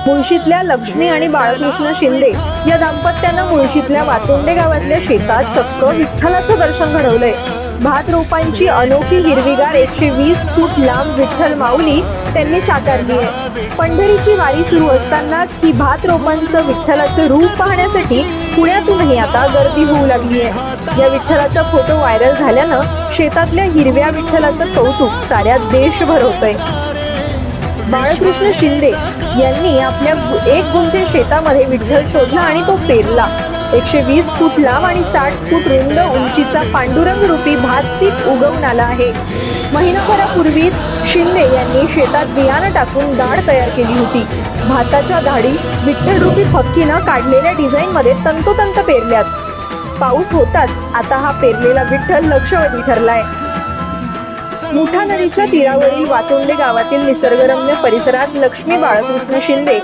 मुळशीतल्या लक्ष्मी आणि बाळकृष्ण शिंदे या दाम्पत्यानं मुळशीतल्या वातोंडे गावातल्या शेतात चक्क विठ्ठलाचं दर्शन घडवलंय। भात रोपांची अनोखी हिरवीगार 120 फूट लांब विठ्ठल माऊली त्यांनी साकारली आहे। पंढरीची वारी सुरू असतानाच ही भात रोपांचं विठ्ठलाचं रूप पाहण्यासाठी पुण्यातूनही आता गर्दी होऊ लागली आहे। या विठ्ठलाचा फोटो व्हायरल झाल्यानं शेतातल्या हिरव्या विठ्ठलाचं कौतुक साऱ्या देशभर होतंय। बाळकृष्ण शिंदे यांनी आपल्या 1 गुंठे शेतामध्ये विठ्ठल शोधला आणि तो पेरला। 120 फूट लांब आणि 60 फूट रुंद उंचीचा पांडुरंग रूपी भात पीक उगवून आला आहे। महिनाभरापूर्वी शिंदे यांनी शेतात बियाणं टाकून दाढ तयार केली होती। भाताच्या धाडी विठ्ठल रूपी फक्कीनं काढलेल्या डिझाईन मध्ये तंतोतंत पेरल्यात। पाऊस होताच आता हा पेरलेला विठ्ठल लक्षवेधी ठरलाय। मुठा नदीच्या तीरावरील वातोंडे गावातील निसर्गरम्य परिसरात लक्ष्मी बाळकृष्ण शिंदे